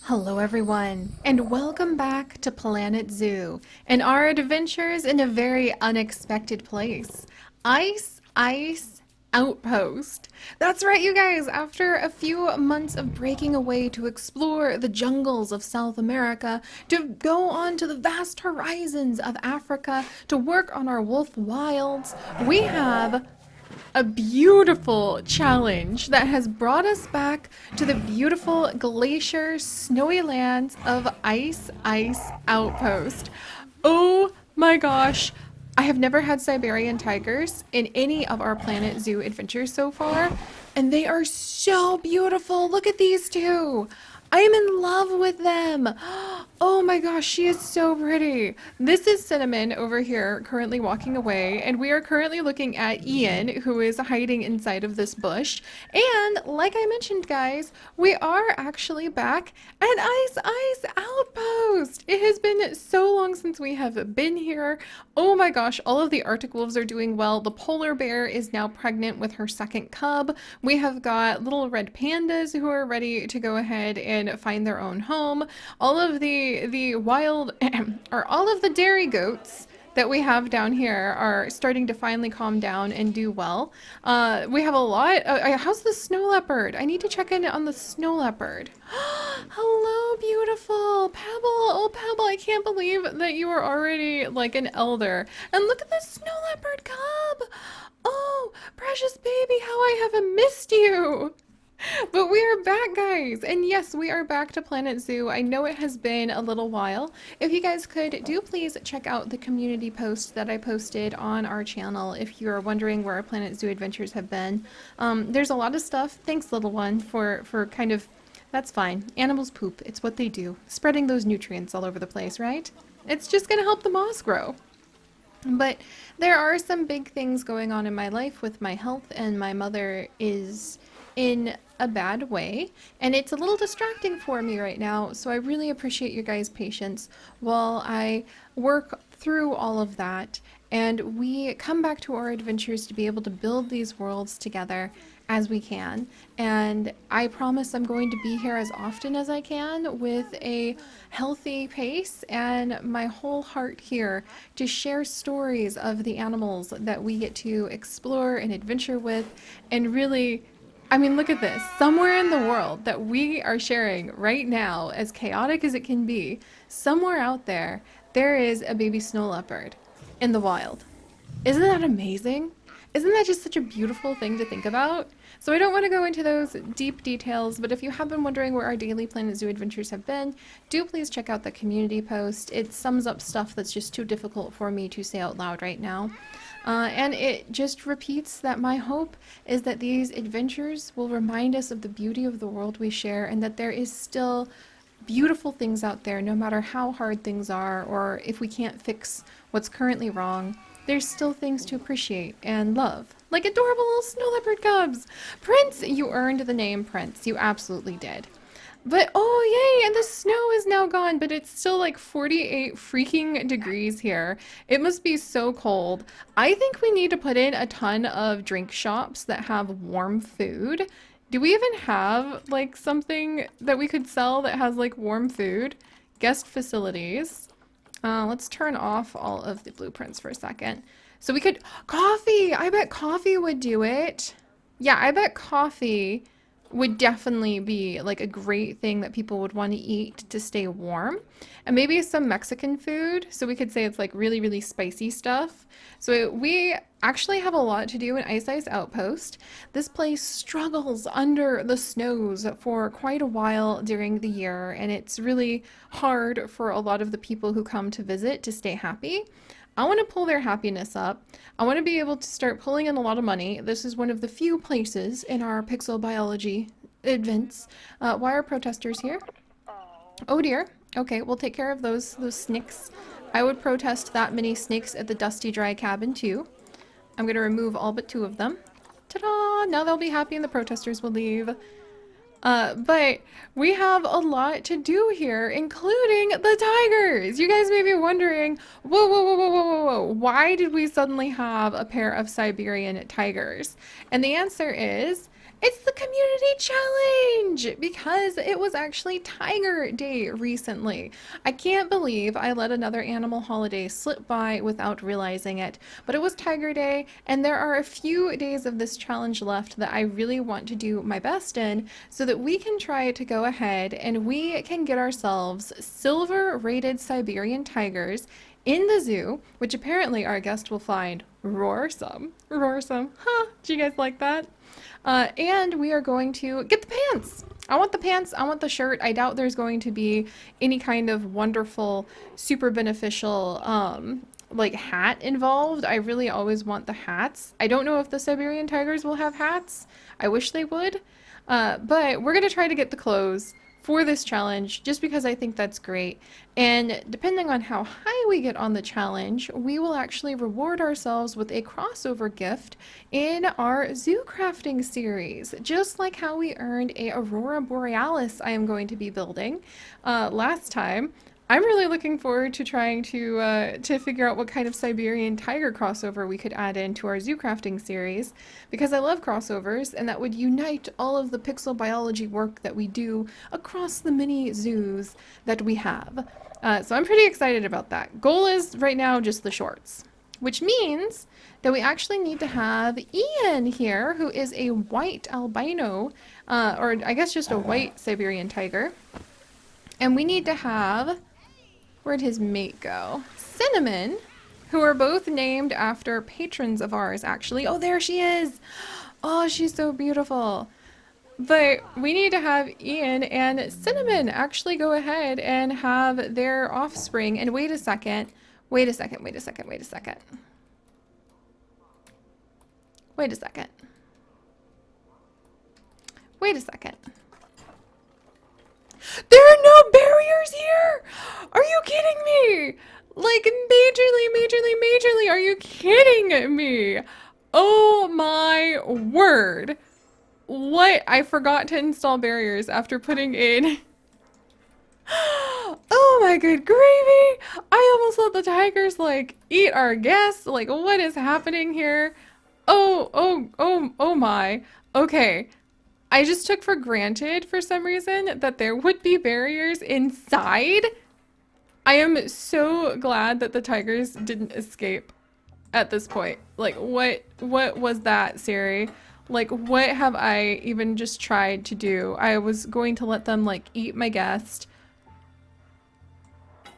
Hello, everyone, and welcome back to Planet Zoo and our adventures in a very unexpected place. Ice Outpost. That's right, you guys. After a few months of breaking away to explore the jungles of South America, to go on to the vast horizons of Africa, to work on our wolf wilds, we have a beautiful challenge that has brought us back to the beautiful glacier snowy lands of Ice Outpost. Oh my gosh, I have never had Siberian tigers in any of our Planet Zoo adventures so far, and they are so beautiful. Look at these two. I am in love with them. Oh my gosh, she is so pretty. This is Cinnamon over here, currently walking away, and we are currently looking at Ian, who is hiding inside of this bush. And like I mentioned, guys, we are actually back at Ice Outpost. It has been so long since we have been here. Oh my gosh, all of the Arctic wolves are doing well. The polar bear is now pregnant with her second cub. We have got little red pandas who are ready to go ahead and find their own home. All of the wild or all of the dairy goats that we have down here are starting to finally calm down and do well. We have a lot. How's the snow leopard? I need to check in on the snow leopard. Hello, beautiful Pebble. Oh, Pebble, I can't believe that you are already like an elder. And look at the snow leopard cub. Oh, precious baby, how I have missed you. But we are back, guys. And yes, we are back to Planet Zoo. I know it has been a little while. If you guys could, do please check out the community post that I posted on our channel if you're wondering where our Planet Zoo adventures have been. There's a lot of stuff. Thanks, little one, for kind of... That's fine. Animals poop. It's what they do. Spreading those nutrients all over the place, right? It's just going to help the moss grow. But there are some big things going on in my life with my health, and my mother is in a bad way, and it's a little distracting for me right now, so I really appreciate your guys' patience while I work through all of that and we come back to our adventures to be able to build these worlds together as we can. And I promise I'm going to be here as often as I can with a healthy pace and my whole heart here to share stories of the animals that we get to explore and adventure with. And really, I mean, look at this. Somewhere in the world that we are sharing right now, as chaotic as it can be, somewhere out there, there is a baby snow leopard in the wild. Isn't that amazing? Isn't that just such a beautiful thing to think about? So I don't want to go into those deep details, but if you have been wondering where our daily Planet Zoo adventures have been, do please check out the community post. It sums up stuff that's just too difficult for me to say out loud right now. And it just repeats that my hope is that these adventures will remind us of the beauty of the world we share, and that there is still beautiful things out there, no matter how hard things are, or if we can't fix what's currently wrong. There's still things to appreciate and love, like adorable little snow leopard cubs. Prince, you earned the name Prince. You absolutely did. But oh yay, and the snow is now gone, but it's still like 48 freaking degrees here. It must be so cold. I think we need to put in a ton of drink shops that have warm food. Do we even have like something that we could sell that has like warm food? Guest facilities. Let's turn off all of the blueprints for a second. So we could, coffee! I bet coffee would do it. Yeah, I bet coffee would definitely be like a great thing that people would want to eat to stay warm. And maybe some Mexican food. So we could say it's like really, really spicy stuff. So we actually have a lot to do in Ice Outpost. This place struggles under the snows for quite a while during the year, and it's really hard for a lot of the people who come to visit to stay happy. I want to pull their happiness up. I want to be able to start pulling in a lot of money. This is one of the few places in our pixel biology events. Why are protesters here? Oh dear. Okay, we'll take care of those snakes. I would protest that many snakes at the dusty dry cabin too. I'm going to remove all but 2 of them. Ta-da! Now they'll be happy and the protesters will leave. But we have a lot to do here, including the tigers. You guys may be wondering, whoa, why did we suddenly have a pair of Siberian tigers? And the answer is, it's the community challenge because it was actually Tiger Day recently. I can't believe I let another animal holiday slip by without realizing it, but it was Tiger Day, and there are a few days of this challenge left that I really want to do my best in so that we can try to go ahead and we can get ourselves silver rated Siberian tigers in the zoo, which apparently our guest will find roarsome. Roarsome. Huh? Do you guys like that? And we are going to get the pants. I want the pants. I want the shirt. I doubt there's going to be any kind of wonderful, super beneficial, like hat involved. I really always want the hats. I don't know if the Siberian tigers will have hats. I wish they would. But we're going to try to get the clothes for this challenge just because I think that's great. And depending on how high we get on the challenge, we will actually reward ourselves with a crossover gift in our zoo crafting series, just like how we earned a Aurora Borealis I am going to be building last time. I'm really looking forward to trying to figure out what kind of Siberian tiger crossover we could add into our zoo crafting series, because I love crossovers, and that would unite all of the pixel biology work that we do across the mini zoos that we have. So I'm pretty excited about that. Goal is right now just the shorts, which means that we actually need to have Ian here, who is a white albino, or I guess just a white Siberian tiger. And we need to have... Where'd his mate go? Cinnamon, who are both named after patrons of ours, actually. Oh, there she is! Oh, she's so beautiful. But we need to have Ian and Cinnamon actually go ahead and have their offspring. And wait a second. Wait a second, wait a second, wait a second. Wait a second. Wait a second. There are no barriers here! Are you kidding me? Like, majorly, are you kidding me? Oh my word. What? I forgot to install barriers after putting in... Oh my good gravy! I almost let the tigers, like, eat our guests. Like, what is happening here? Oh my. Okay. I just took for granted, for some reason, that there would be barriers inside. I am so glad that the tigers didn't escape at this point. Like, what was that, Seri? Like, what have I even just tried to do? I was going to let them, like, eat my guest.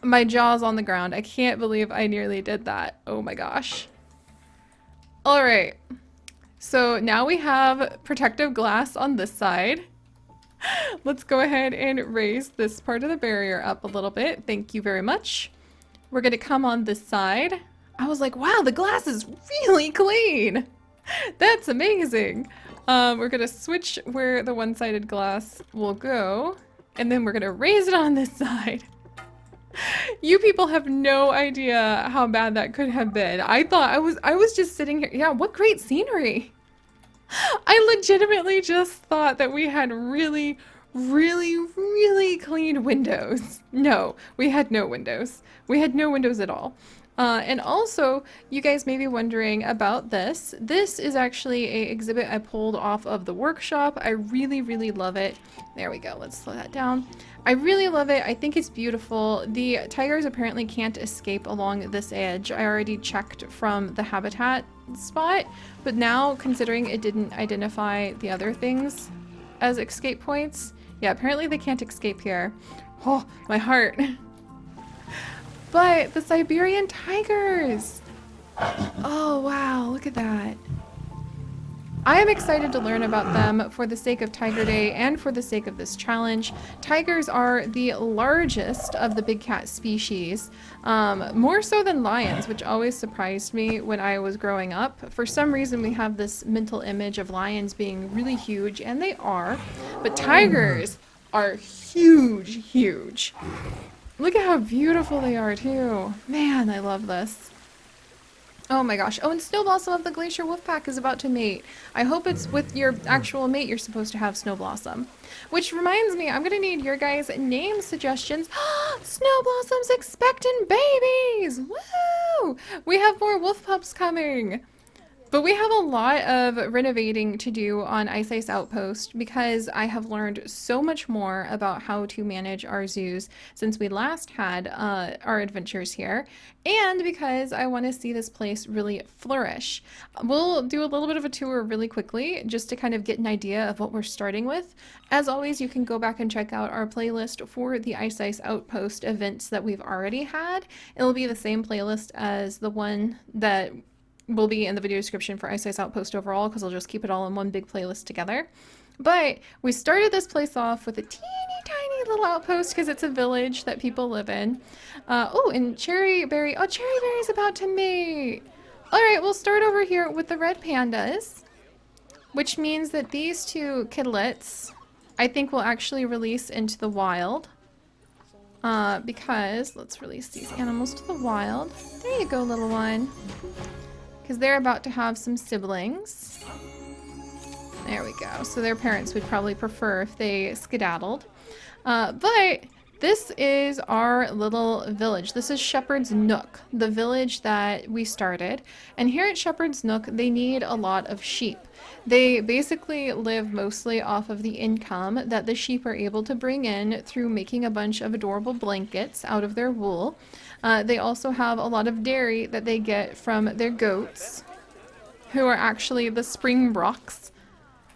My jaw's on the ground. I can't believe I nearly did that. Oh my gosh. All right. So now we have protective glass on this side. Let's go ahead and raise this part of the barrier up a little bit. Thank you very much. We're gonna come on this side. I was like, wow, the glass is really clean. That's amazing. We're gonna switch where the one-sided glass will go, and then we're gonna raise it on this side. You people have no idea how bad that could have been. I thought I was just sitting here. Yeah, what great scenery. I legitimately just thought that we had really clean windows. No, we had no windows. We had no windows at all. And also, you guys may be wondering about this. This is actually an exhibit I pulled off of the workshop. I really love it. There we go. Let's slow that down. I really love it. I think it's beautiful. The tigers apparently can't escape along this edge. I already checked from the habitat spot, but now considering it didn't identify the other things as escape points, yeah, apparently they can't escape here. Oh, my heart. But the Siberian tigers! Oh wow, look at that. I am excited to learn about them for the sake of Tiger Day and for the sake of this challenge. Tigers are the largest of the big cat species, more so than lions, which always surprised me when I was growing up. For some reason, we have this mental image of lions being really huge, and they are, but tigers are huge. Look at how beautiful they are, too. Man, I love this. Oh my gosh. Oh, and Snow Blossom of the Glacier Wolfpack is about to mate. I hope it's with your actual mate you're supposed to have, Snow Blossom. Which reminds me, I'm gonna need your guys' name suggestions. Snow Blossom's expecting babies! Woo! We have more wolf pups coming. But we have a lot of renovating to do on Ice Outpost because I have learned so much more about how to manage our zoos since we last had our adventures here, and because I want to see this place really flourish. We'll do a little bit of a tour really quickly just to kind of get an idea of what we're starting with. As always, you can go back and check out our playlist for the Ice Outpost events that we've already had. It'll be the same playlist as the one that will be in the video description for Ice Outpost overall because I'll just keep it all in one big playlist together. But we started this place off with a teeny tiny little outpost because it's a village that people live in. Oh, and Cherry Berry. Oh, Cherry Berry's about to mate. All right, we'll start over here with the red pandas, which means that these two kidlets, I think, will actually release into the wild. Because let's release these animals to the wild. There you go, little one. Because they're about to have some siblings. There we go. So their parents would probably prefer if they skedaddled. But this is our little village. This is Shepherd's Nook, the village that we started. And here at Shepherd's Nook, they need a lot of sheep. They basically live mostly off of the income that the sheep are able to bring in through making a bunch of adorable blankets out of their wool. They also have a lot of dairy that they get from their goats, who are actually the Springbrocks.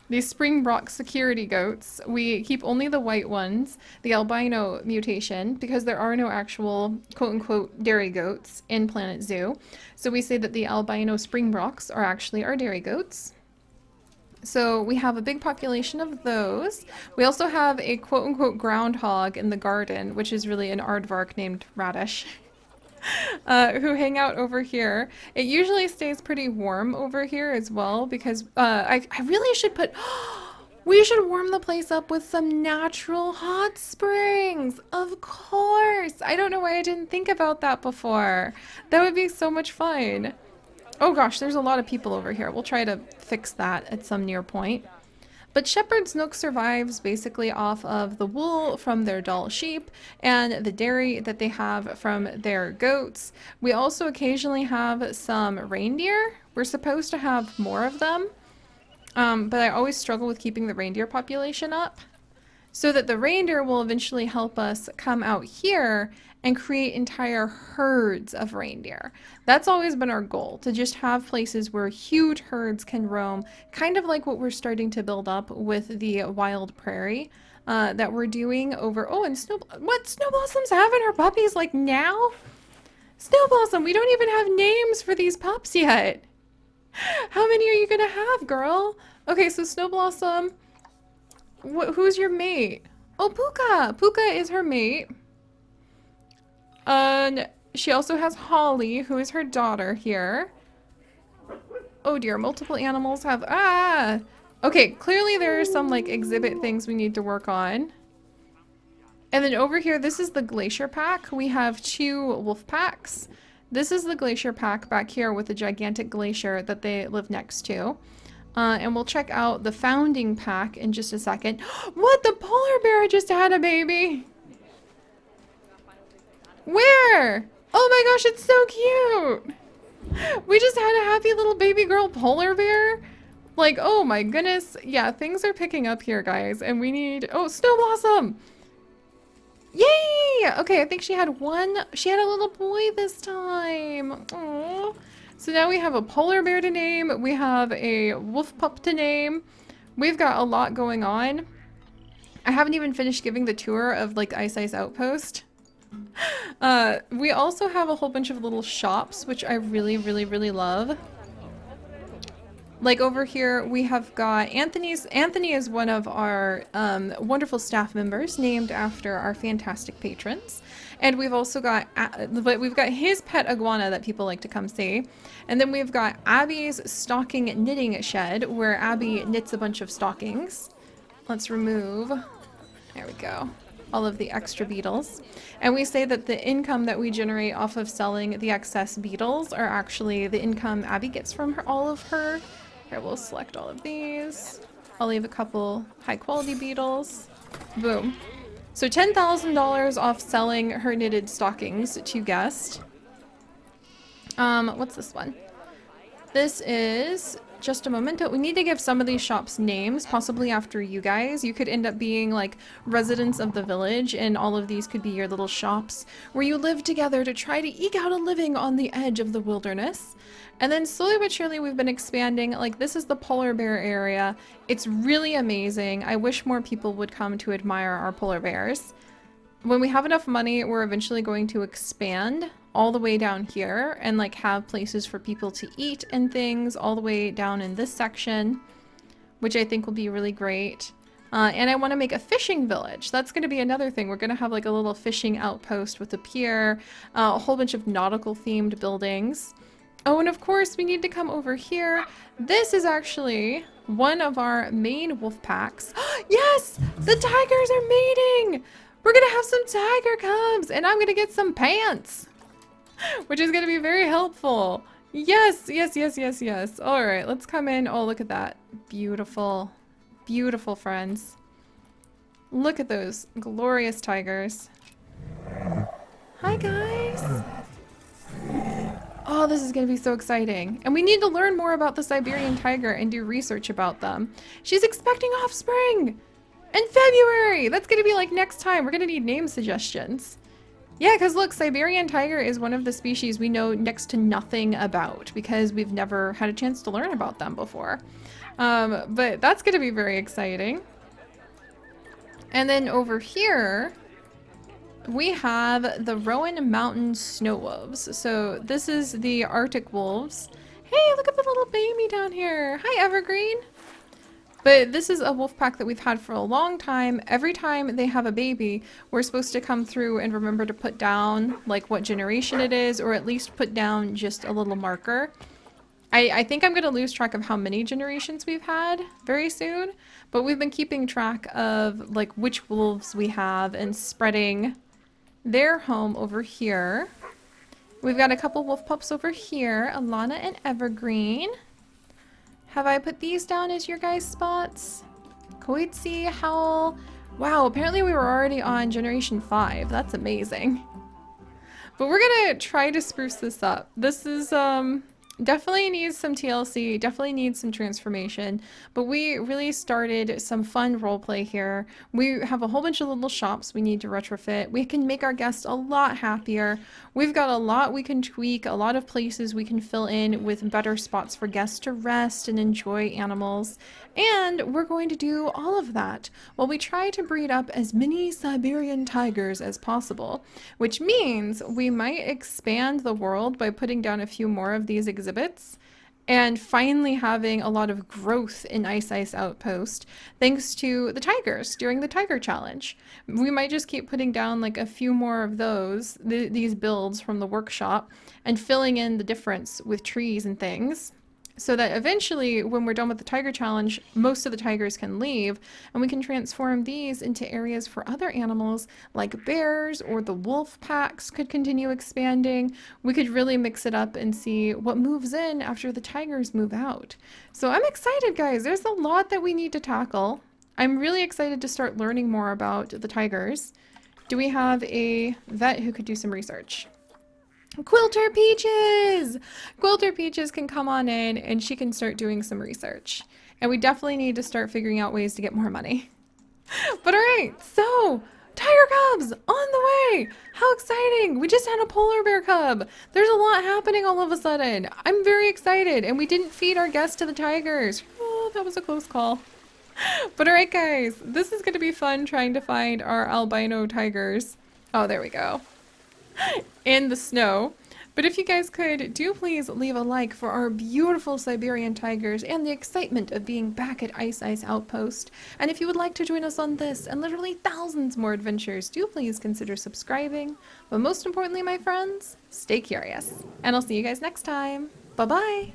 These Springbrock security goats. We keep only the white ones, the albino mutation, because there are no actual quote-unquote dairy goats in Planet Zoo. So we say that the albino Springbrocks are actually our dairy goats. So we have a big population of those. We also have a quote-unquote groundhog in the garden, which is really an aardvark named Radish. Who hang out over here. It usually stays pretty warm over here as well because I really should put... We should warm the place up with some natural hot springs. Of course. I don't know why I didn't think about that before. That would be so much fun. Oh gosh, there's a lot of people over here. We'll try to fix that at some near point. But Shepherd's Nook survives basically off of the wool from their adult sheep and the dairy that they have from their goats. We also occasionally have some reindeer. We're supposed to have more of them, but I always struggle with keeping the reindeer population up. So that the reindeer will eventually help us come out here and create entire herds of reindeer. That's always been our goal, to just have places where huge herds can roam, kind of like what we're starting to build up with the wild prairie that we're doing over... Oh, and Snowblossom's having her puppies like now? Snowblossom, we don't even have names for these pups yet. How many are you gonna have, girl? Okay, so Snowblossom, who's your mate? Oh, Puka! Puka is her mate. She also has Holly, who is her daughter here. Oh dear, multiple animals have... Ah! Okay, clearly there are some, like, exhibit things we need to work on. And then over here, this is the Glacier Pack. We have 2 wolf packs. This is the Glacier Pack back here with the gigantic glacier that they live next to. And we'll check out the Founding Pack in just a second. What? The polar bear just had a baby! Where? Oh my gosh, it's so cute! We just had a happy little baby girl polar bear? Like, oh my goodness. Yeah, things are picking up here, guys. And we need... Oh, Snowblossom! Yay! Okay, I think she had a little boy this time. Aww. So now we have a polar bear to name. We have a wolf pup to name. We've got a lot going on. I haven't even finished giving the tour of, like, Ice Outpost. We also have a whole bunch of little shops, which I really, really, really love. Like over here, we have got Anthony's. Anthony is one of our wonderful staff members, named after our fantastic patrons. And we've also got, we've got his pet iguana that people like to come see. And then we've got Abby's stocking knitting shed, where Abby knits a bunch of stockings. Let's remove, there we go, all of the extra beetles. And we say that the income that we generate off of selling the excess beetles are actually the income Abby gets from all of her. Here, we'll select all of these. I'll leave a couple high quality beetles. Boom. So $10,000 off selling her knitted stockings to guest. What's this one? This is just a memento. We need to give some of these shops names, possibly after you guys. You could end up being like residents of the village, and all of these could be your little shops where you live together to try to eke out a living on the edge of the wilderness. And then slowly but surely we've been expanding. Like, this is the polar bear area. It's really amazing. I wish more people would come to admire our polar bears. When we have enough money, we're eventually going to expand all the way down here and like have places for people to eat and things all the way down in this section, which I think will be really great. And I want to make a fishing village. That's going to be another thing. We're going to have like a little fishing outpost with a pier, a whole bunch of nautical themed buildings. Oh, and of course we need to come over here. This is actually one of our main wolf packs. Yes, the tigers are mating. We're gonna have some tiger cubs, and I'm gonna get some pants, which is gonna be very helpful. Yes, yes, yes, yes, yes. All right, let's come in. Oh, look at that. Beautiful, beautiful friends. Look at those glorious tigers. Hi, guys. Oh, this is gonna be so exciting. And we need to learn more about the Siberian tiger and do research about them. She's expecting offspring in February. That's gonna be like next time. We're gonna need name suggestions. Yeah, because look, Siberian tiger is one of the species we know next to nothing about because we've never had a chance to learn about them before. But that's gonna be very exciting. And then over here, we have the Rowan Mountain snow wolves. So this is the Arctic wolves. Hey, look at the little baby down here. Hi, Evergreen. But this is a wolf pack that we've had for a long time. Every time they have a baby, we're supposed to come through and remember to put down like what generation it is, or at least put down just a little marker. I think I'm going to lose track of how many generations we've had very soon, but we've been keeping track of like which wolves we have and spreading their home over here. We've got a couple wolf pups over here, Alana and Evergreen. Have I put these down as your guys' spots? Koitsi, Howl. Wow, apparently we were already on generation 5. That's amazing. But we're gonna try to spruce this up. This is, definitely needs some TLC, definitely needs some transformation, but we really started some fun roleplay here. We have a whole bunch of little shops we need to retrofit. We can make our guests a lot happier. We've got a lot we can tweak, a lot of places we can fill in with better spots for guests to rest and enjoy animals. And we're going to do all of that while we try to breed up as many Siberian tigers as possible, which means we might expand the world by putting down a few more of these exhibits and finally having a lot of growth in Ice Outpost thanks to the tigers during the Tiger Challenge. We might just keep putting down like a few more of those, these builds from the workshop, and filling in the difference with trees and things, so that eventually when we're done with the Tiger Challenge, most of the tigers can leave and we can transform these into areas for other animals like bears, or the wolf packs could continue expanding. We could really mix it up and see what moves in after the tigers move out. So I'm excited, guys. There's a lot that we need to tackle. I'm really excited to start learning more about the tigers. Do we have a vet who could do some research? Quilter Peaches! Quilter Peaches can come on in and she can start doing some research. And we definitely need to start figuring out ways to get more money. But alright, so tiger cubs on the way! How exciting! We just had a polar bear cub! There's a lot happening all of a sudden. I'm very excited, and we didn't feed our guests to the tigers. Oh, that was a close call. But alright guys, this is going to be fun trying to find our albino tigers. Oh, there we go. In the snow. But if you guys could, do please leave a like for our beautiful Siberian tigers and the excitement of being back at Ice Outpost. And if you would like to join us on this and literally thousands more adventures, do please consider subscribing. But most importantly, my friends, stay curious. And I'll see you guys next time. Bye-bye!